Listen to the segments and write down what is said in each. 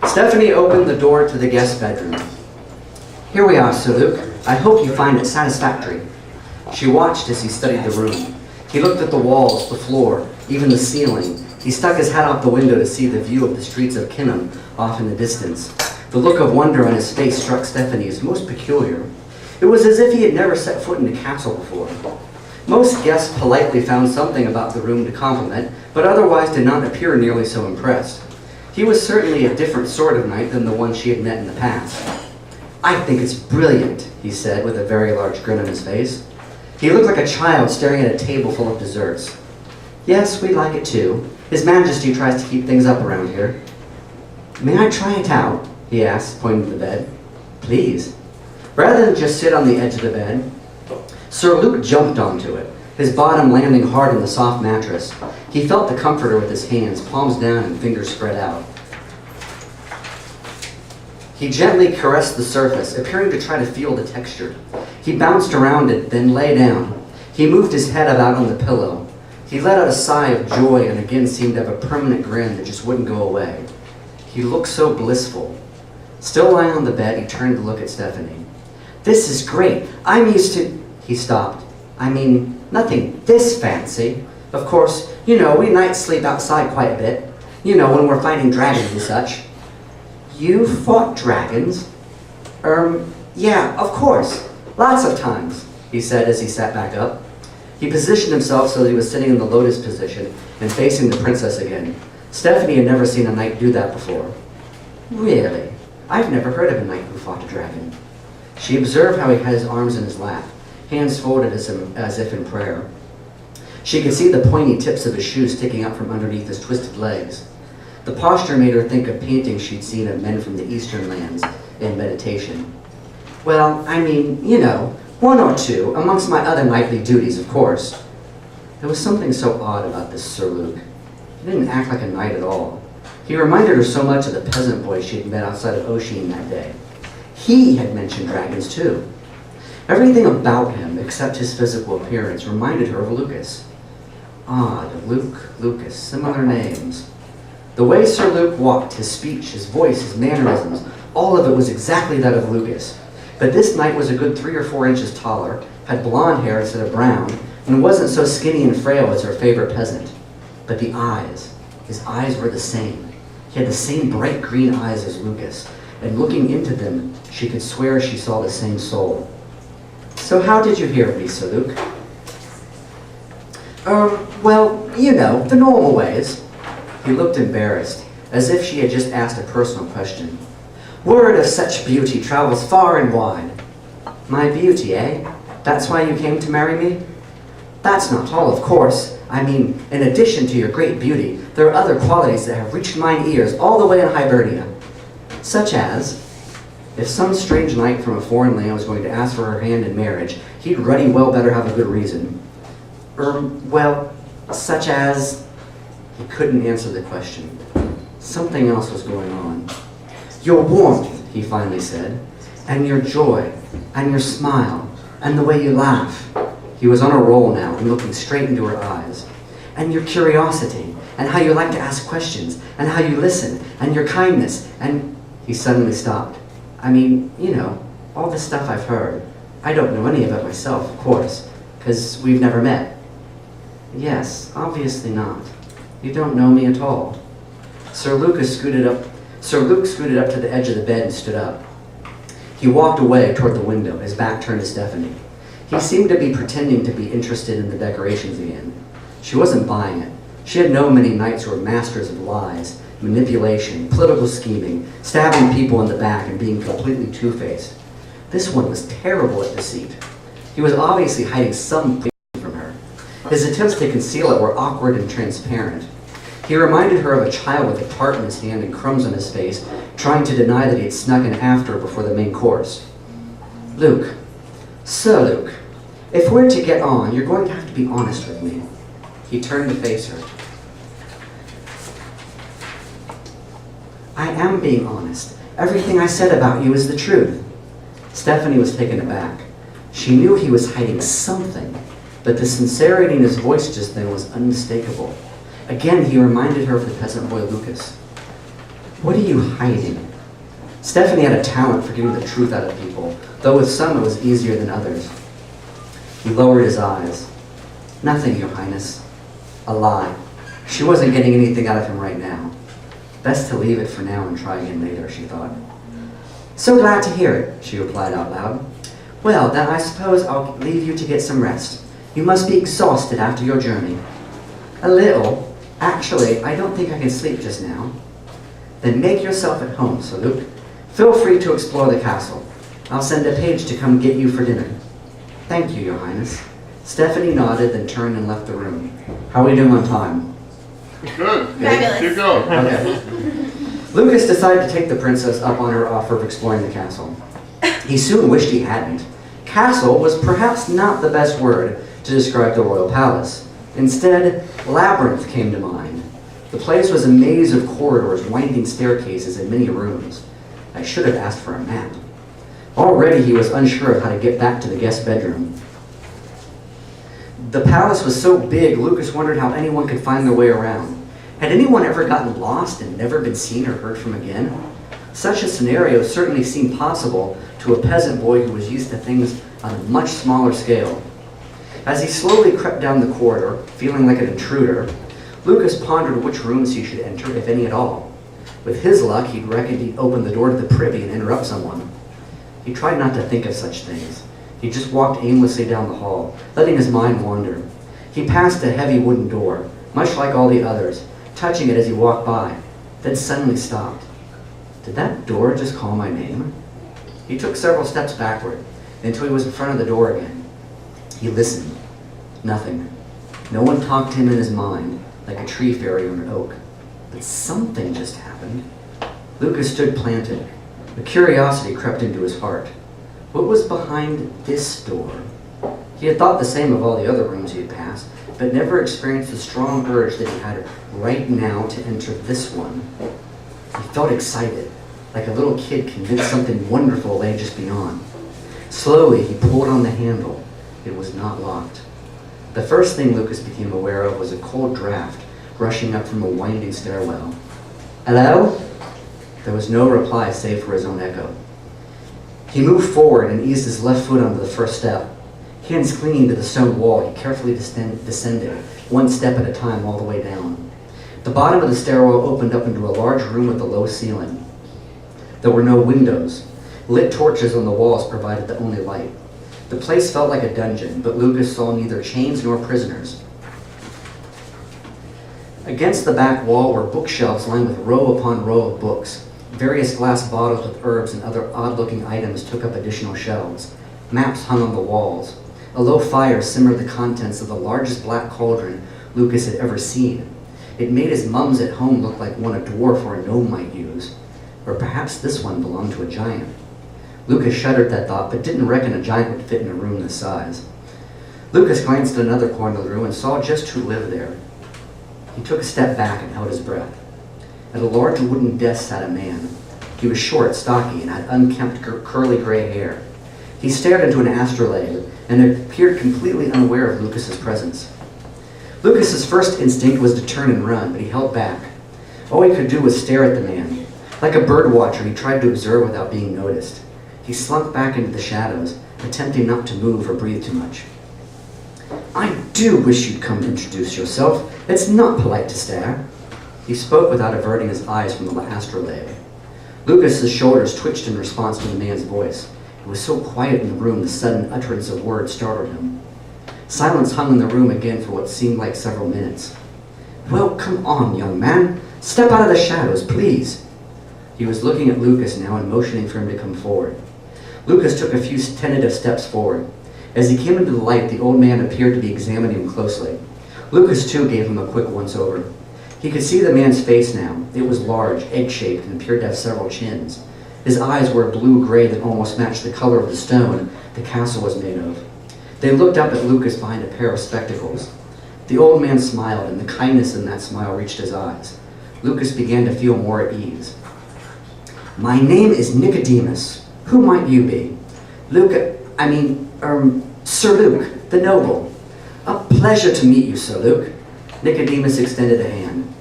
Stephanie opened the door to the guest bedroom. "Here we are, Sir Luke. I hope you find it satisfactory." She watched as he studied the room. He looked at the walls, the floor, even the ceiling. He stuck his head out the window to see the view of the streets of Kinham off in the distance. The look of wonder on his face struck Stephanie as most peculiar. It was as if he had never set foot in a castle before. Most guests politely found something about the room to compliment, but otherwise did not appear nearly so impressed. He was certainly a different sort of knight than the one she had met in the past. "I think it's brilliant," he said with a very large grin on his face. He looked like a child staring at a table full of desserts. "Yes, we like it too. His Majesty tries to keep things up around here." "May I try it out?" he asked, pointing to the bed. "Please." Rather than just sit on the edge of the bed, Sir Luke jumped onto it, his bottom landing hard on the soft mattress. He felt the comforter with his hands, palms down and fingers spread out. He gently caressed the surface, appearing to try to feel the texture. He bounced around it, then lay down. He moved his head about on the pillow. He let out a sigh of joy and again seemed to have a permanent grin that just wouldn't go away. He looked so blissful. Still lying on the bed, he turned to look at Stephanie. "This is great. I'm used to..." He stopped. "I mean, nothing this fancy. Of course, we knights sleep outside quite a bit. When we're fighting dragons and such." "You fought dragons?" Yeah, of course. Lots of times," he said as he sat back up. He positioned himself so that he was sitting in the lotus position and facing the princess again. Stephanie had never seen a knight do that before. "Really? I've never heard of a knight who fought a dragon." She observed how he had his arms in his lap, hands folded as if in prayer. She could see the pointy tips of his shoes sticking out from underneath his twisted legs. The posture made her think of paintings she'd seen of men from the eastern lands in meditation. "Well, I mean, one or two, amongst my other knightly duties, of course." There was something so odd about this Sir Luke. He didn't act like a knight at all. He reminded her so much of the peasant boy she had met outside of Oisin that day. He had mentioned dragons too. Everything about him, except his physical appearance, reminded her of Lucas. Odd, Luke, Lucas, similar names. The way Sir Luke walked, his speech, his voice, his mannerisms, all of it was exactly that of Lucas. But this knight was a good 3 or 4 inches taller, had blonde hair instead of brown, and wasn't so skinny and frail as her favorite peasant. But the eyes, his eyes were the same. He had the same bright green eyes as Lucas, and looking into them, she could swear she saw the same soul. "So how did you hear of me, Sir Luke?" Well, the normal ways." He looked embarrassed, as if she had just asked a personal question. "Word of such beauty travels far and wide." "My beauty, eh? That's why you came to marry me?" "That's not all, of course. I mean, in addition to your great beauty, there are other qualities that have reached mine ears all the way in Hibernia." "Such as?" If some strange knight from a foreign land was going to ask for her hand in marriage, he'd ruddy well better have a good reason. Well, such as..." He couldn't answer the question. Something else was going on. "Your warmth," he finally said, "and your joy, and your smile, and the way you laugh." He was on a roll now and looking straight into her eyes. "And your curiosity, and how you like to ask questions, and how you listen, and your kindness, and..." He suddenly stopped. "I mean, all this stuff I've heard. I don't know any of it myself, of course, because we've never met." "Yes, obviously not. You don't know me at all." Sir Luke scooted up to the edge of the bed and stood up. He walked away toward the window, his back turned to Stephanie. He seemed to be pretending to be interested in the decorations again. She wasn't buying it. She had known many knights who were masters of lies, manipulation, political scheming, stabbing people in the back and being completely two-faced. This one was terrible at deceit. He was obviously hiding something from her. His attempts to conceal it were awkward and transparent. He reminded her of a child with a tart in his hand and crumbs on his face, trying to deny that he had snuck in after her before the main course. "Luke, Sir Luke, if we're to get on, you're going to have to be honest with me." He turned to face her. "I am being honest. Everything I said about you is the truth." Stephanie was taken aback. She knew he was hiding something, but the sincerity in his voice just then was unmistakable. Again, he reminded her of the peasant boy Lucas. What are you hiding? Stephanie had a talent for getting the truth out of people, though with some it was easier than others. He lowered his eyes. Nothing, Your Highness. A lie. She wasn't getting anything out of him right now. Best to leave it for now and try again later, she thought. So glad to hear it, she replied out loud. Well, then I suppose I'll leave you to get some rest. You must be exhausted after your journey. A little. Actually, I don't think I can sleep just now. Then make yourself at home, Sir Luke. Feel free to explore the castle. I'll send a page to come get you for dinner. Thank you, Your Highness. Stephanie nodded, then turned and left the room. How are we doing on time? Good. Fabulous. Keep going. Okay. Lucas decided to take the princess up on her offer of exploring the castle. He soon wished he hadn't. Castle was perhaps not the best word to describe the royal palace. Instead, labyrinth came to mind. The place was a maze of corridors, winding staircases, and many rooms. I should have asked for a map. Already he was unsure of how to get back to the guest bedroom. The palace was so big, Lucas wondered how anyone could find their way around. Had anyone ever gotten lost and never been seen or heard from again? Such a scenario certainly seemed possible to a peasant boy who was used to things on a much smaller scale. As he slowly crept down the corridor, feeling like an intruder, Lucas pondered which rooms he should enter, if any at all. With his luck, he'd reckoned he'd open the door to the privy and interrupt someone. He tried not to think of such things. He just walked aimlessly down the hall, letting his mind wander. He passed a heavy wooden door, much like all the others, touching it as he walked by, then suddenly stopped. Did that door just call my name? He took several steps backward, until he was in front of the door again. He listened. Nothing. No one talked to him in his mind, like a tree fairy on an oak. But something just happened. Lucas stood planted. A curiosity crept into his heart. What was behind this door? He had thought the same of all the other rooms he had passed, but never experienced the strong urge that he had right now to enter this one. He felt excited, like a little kid convinced something wonderful lay just beyond. Slowly, he pulled on the handle. It was not locked. The first thing Lucas became aware of was a cold draft rushing up from a winding stairwell. Hello? There was no reply save for his own echo. He moved forward and eased his left foot onto the first step. Hands clinging to the stone wall, he carefully descended, one step at a time all the way down. The bottom of the stairwell opened up into a large room with a low ceiling. There were no windows. Lit torches on the walls provided the only light. The place felt like a dungeon, but Lucas saw neither chains nor prisoners. Against the back wall were bookshelves lined with row upon row of books. Various glass bottles with herbs and other odd-looking items took up additional shelves. Maps hung on the walls. A low fire simmered the contents of the largest black cauldron Lucas had ever seen. It made his mums at home look like one a dwarf or a gnome might use. Or perhaps this one belonged to a giant. Lucas shuddered at that thought, but didn't reckon a giant would fit in a room this size. Lucas glanced at another corner of the room and saw just who lived there. He took a step back and held his breath. At a large wooden desk sat a man. He was short, stocky, and had unkempt, curly gray hair. He stared into an astrolabe and appeared completely unaware of Lucas's presence. Lucas's first instinct was to turn and run, but he held back. All he could do was stare at the man. Like a bird watcher, he tried to observe without being noticed. He slunk back into the shadows, attempting not to move or breathe too much. I do wish you'd come introduce yourself. It's not polite to stare. He spoke without averting his eyes from the astrolabe. Lucas's shoulders twitched in response to the man's voice. It was so quiet in the room, the sudden utterance of words startled him. Silence hung in the room again for what seemed like several minutes. Well, come on, young man. Step out of the shadows, please. He was looking at Lucas now and motioning for him to come forward. Lucas took a few tentative steps forward. As he came into the light, the old man appeared to be examining him closely. Lucas, too, gave him a quick once-over. He could see the man's face now. It was large, egg-shaped, and appeared to have several chins. His eyes were a blue-gray that almost matched the color of the stone the castle was made of. They looked up at Lucas behind a pair of spectacles. The old man smiled, and the kindness in that smile reached his eyes. Lucas began to feel more at ease. My name is Nicodemus. Who might you be? Sir Luke, the noble. A pleasure to meet you, Sir Luke. Nicodemus extended a hand.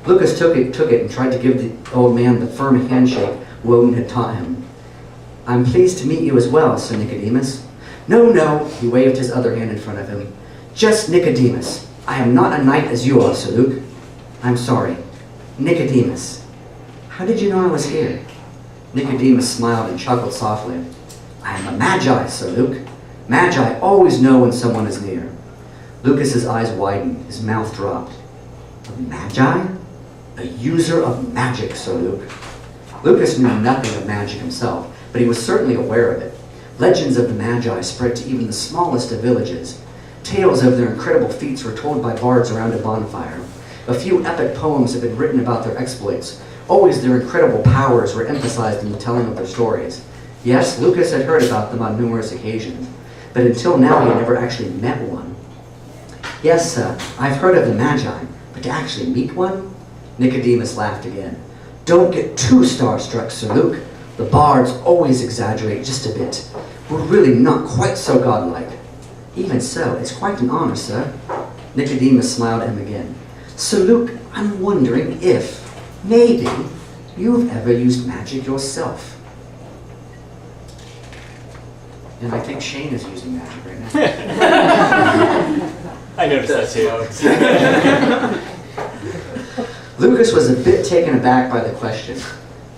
Lucas took it and tried to give the old man the firm handshake Woden had taught him. I'm pleased to meet you as well, Sir Nicodemus. No, he waved his other hand in front of him. Just Nicodemus. I am not a knight as you are, Sir Luke. I'm sorry. Nicodemus. How did you know I was here? Nicodemus smiled and chuckled softly. I am a magi, Sir Luke. Magi always know when someone is near. Lucas's eyes widened, his mouth dropped. A magi? A user of magic, Sir Luke. Lucas knew nothing of magic himself, but he was certainly aware of it. Legends of the Magi spread to even the smallest of villages. Tales of their incredible feats were told by bards around a bonfire. A few epic poems have been written about their exploits. Always their incredible powers were emphasized in the telling of their stories. Yes, Lucas had heard about them on numerous occasions, but until now he had never actually met one. Yes, I've heard of the Magi, but to actually meet one? Nicodemus laughed again. Don't get too starstruck, Sir Luke. The bards always exaggerate just a bit. We're really not quite so godlike. Even so, it's quite an honor, sir. Nicodemus smiled at him again. Sir Luke, I'm wondering if, maybe, you've ever used magic yourself. And I think Shane is using magic right now. I noticed that too. Lucas was a bit taken aback by the question.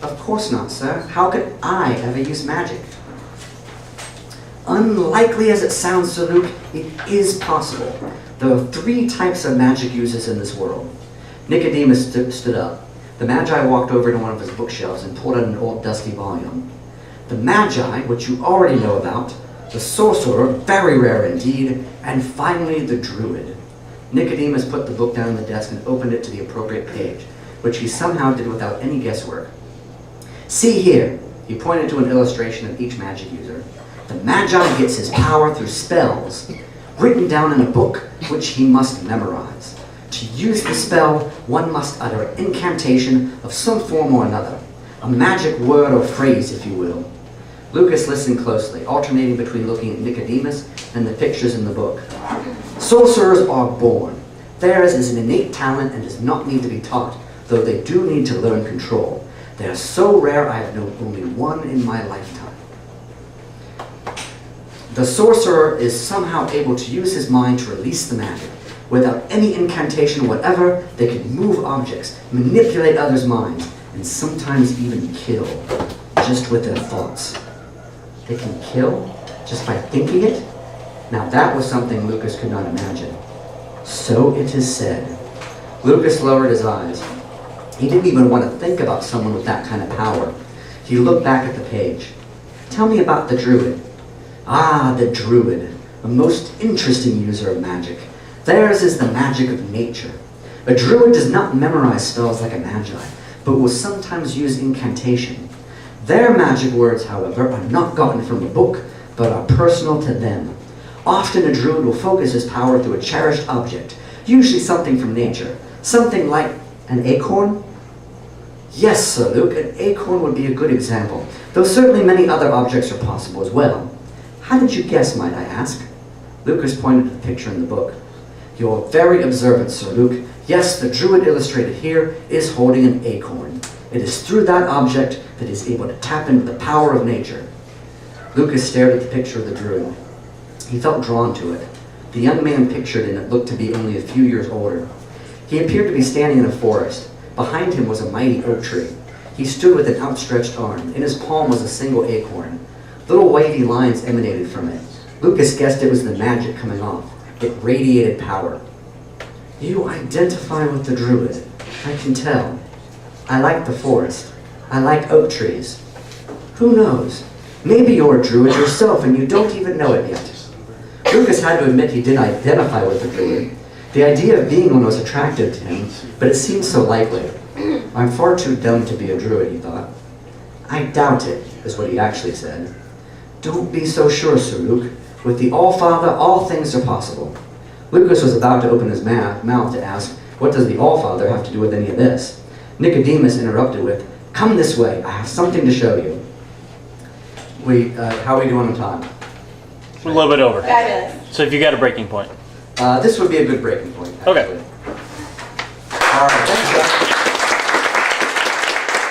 Of course not, sir. How could I ever use magic? Unlikely as it sounds, Sir Luke, it is possible. There are 3 types of magic users in this world. Nicodemus stood up. The Magi walked over to one of his bookshelves and pulled out an old dusty volume. The Magi, which you already know about, the Sorcerer, very rare indeed, and finally the Druid. Nicodemus put the book down on the desk and opened it to the appropriate page, which he somehow did without any guesswork. See here, he pointed to an illustration of each magic user. The Magi gets his power through spells, written down in a book, which he must memorize. To use the spell, one must utter an incantation of some form or another, a magic word or phrase, if you will. Lucas listened closely, alternating between looking at Nicodemus and the pictures in the book. Sorcerers are born. Theirs is an innate talent and does not need to be taught, though they do need to learn control. They are so rare I have known only one in my lifetime. The sorcerer is somehow able to use his mind to release the magic. Without any incantation whatever, they can move objects, manipulate others' minds, and sometimes even kill, just with their thoughts. They can kill just by thinking it? Now that was something Lucas could not imagine. So it is said. Lucas lowered his eyes. He didn't even want to think about someone with that kind of power. He looked back at the page. Tell me about the Druid. Ah, the Druid, a most interesting user of magic. Theirs is the magic of nature. A Druid does not memorize spells like a Magi, but will sometimes use incantation. Their magic words, however, are not gotten from a book, but are personal to them. Often a Druid will focus his power through a cherished object, usually something from nature, something like an acorn? Yes, Sir Luke, an acorn would be a good example, though certainly many other objects are possible as well. How did you guess, might I ask? Lucas pointed to the picture in the book. You're very observant, Sir Luke. Yes, the Druid illustrated here is holding an acorn. It is through that object that he is able to tap into the power of nature. Lucas stared at the picture of the Druid. He felt drawn to it. The young man pictured in it looked to be only a few years older. He appeared to be standing in a forest. Behind him was a mighty oak tree. He stood with an outstretched arm. In his palm was a single acorn. Little wavy lines emanated from it. Lucas guessed it was the magic coming off. It radiated power. You identify with the Druid. I can tell. I like the forest. I like oak trees. Who knows? Maybe you're a Druid yourself and you don't even know it yet. Lucas had to admit he did identify with the Druid. The idea of being one was attractive to him, but it seemed so likely. I'm far too dumb to be a Druid, he thought. I doubt it, is what he actually said. Don't be so sure, Sir Luke. With the All-Father, all things are possible. Lucas was about to open his mouth to ask, what does the All-Father have to do with any of this? Nicodemus interrupted with, come this way, I have something to show you. How are we doing on time? A little bit over. Fabulous. So if you got a breaking point. This would be a good breaking point, actually. Okay.